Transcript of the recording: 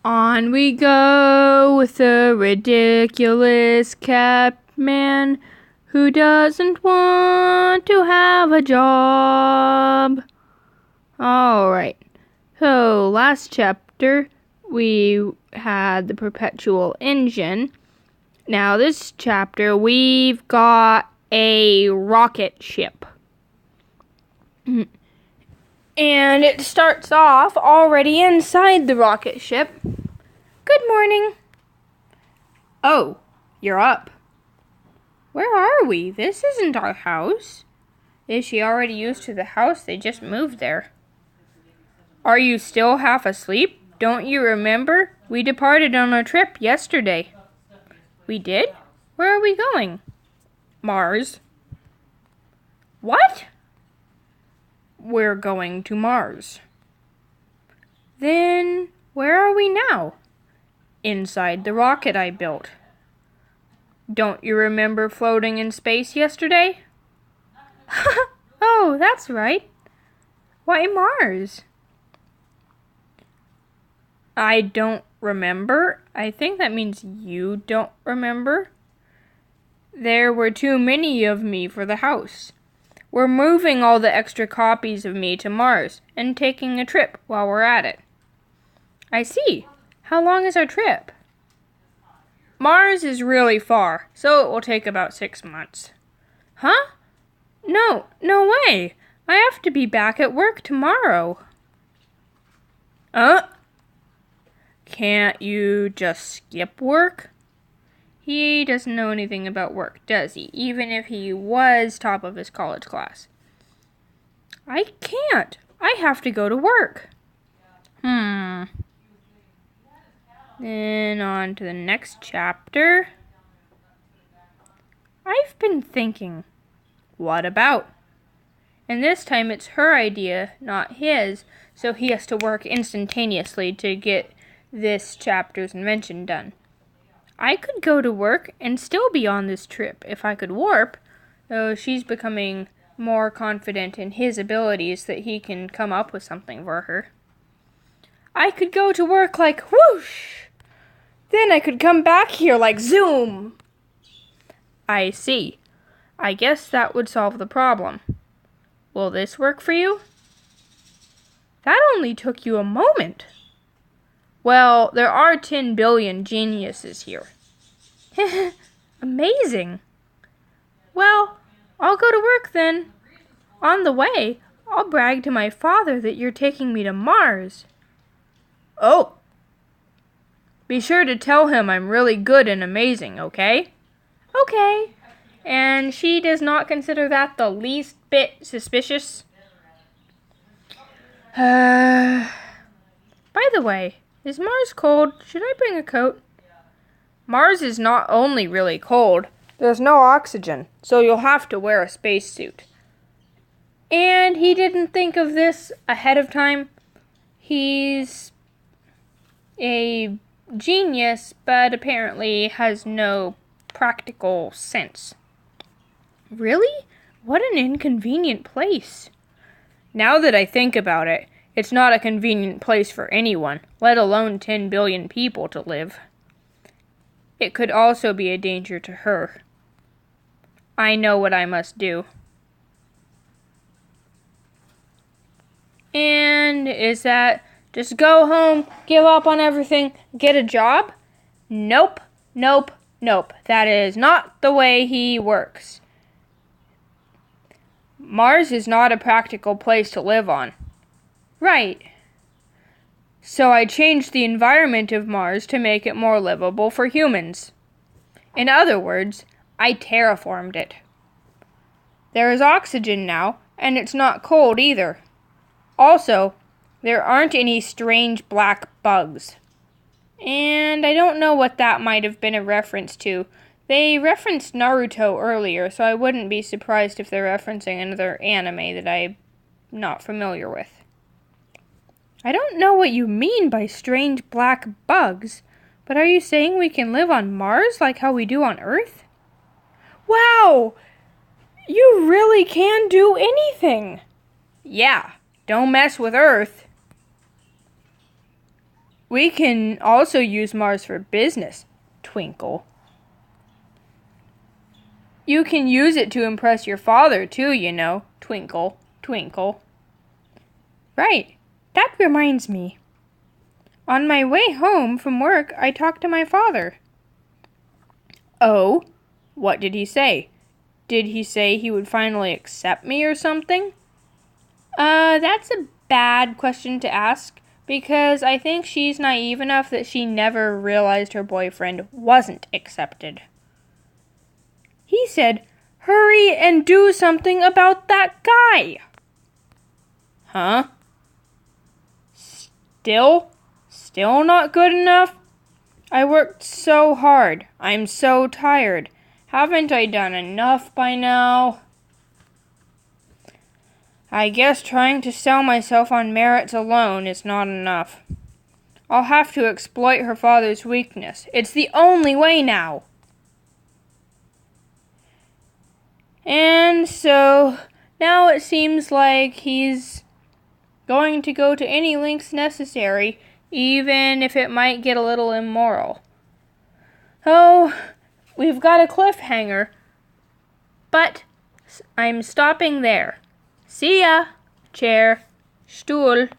On we go with the ridiculous cat man who doesn't want to have a job. Alright, so last chapter we had the perpetual engine. Now this chapter we've got a rocket ship. And it starts off already inside the rocket ship. Good morning. Oh, you're up. Where are we? This isn't our house. Is she already used to the house? They just moved there. Are you still half asleep? Don't you remember? We departed on our trip yesterday. We did? Where are we going? Mars. What? We're going to Mars. Then, where are we now? Inside the rocket I built. Don't you remember floating in space yesterday? Oh, that's right. Why Mars? I don't remember. I think that means you don't remember. There were too many of me for the house. We're moving all the extra copies of me to Mars and taking a trip while we're at it. I see. How long is our trip? Mars is really far, so it will take about 6 months. Huh? No way. I have to be back at work tomorrow. Can't you just skip work? He doesn't know anything about work, does he? Even if he was top of his college class. I can't. I have to go to work. Then on to the next chapter. I've been thinking. What about? And this time it's her idea, not his, so he has to work instantaneously to get this chapter's invention done. I could go to work and still be on this trip if I could warp, though she's becoming more confident in his abilities that he can come up with something for her. I could go to work like whoosh! Then I could come back here like zoom! I see. I guess that would solve the problem. Will this work for you? That only took you a moment. Well, there are 10 billion geniuses here. Amazing. Well, I'll go to work then. On the way, I'll brag to my father that you're taking me to Mars. Oh. Be sure to tell him I'm really good and amazing, okay? Okay. And she does not consider that the least bit suspicious. By the way, is Mars cold? Should I bring a coat? Mars is not only really cold, there's no oxygen, so you'll have to wear a spacesuit. And he didn't think of this ahead of time. He's a genius, but apparently has no practical sense. Really? What an inconvenient place. Now that I think about it, it's not a convenient place for anyone, let alone 10 billion people to live. It could also be a danger to her. I know what I must do. And is that just go home, give up on everything, get a job? Nope. That is not the way he works. Mars is not a practical place to live on. Right. So I changed the environment of Mars to make it more livable for humans. In other words, I terraformed it. There is oxygen now, and it's not cold either. Also, there aren't any strange black bugs. And I don't know what that might have been a reference to. They referenced Naruto earlier, so I wouldn't be surprised if they're referencing another anime that I'm not familiar with. I don't know what you mean by strange black bugs, but are you saying we can live on Mars like how we do on Earth? Wow! You really can do anything! Yeah, don't mess with Earth. We can also use Mars for business, Twinkle. You can use it to impress your father, too, you know, Twinkle, Twinkle. Right. That reminds me. On my way home from work, I talked to my father. Oh? What did he say? Did he say he would finally accept me or something? That's a bad question to ask, because I think she's naive enough that she never realized her boyfriend wasn't accepted. He said, "Hurry and do something about that guy." Huh? Still not good enough? I worked so hard. I'm so tired. Haven't I done enough by now? I guess trying to sell myself on merits alone is not enough. I'll have to exploit her father's weakness. It's the only way now. And so, now it seems like he's going to go to any lengths necessary, even if it might get a little immoral. Oh, we've got a cliffhanger, but I'm stopping there. See ya, Chair, Stuhl.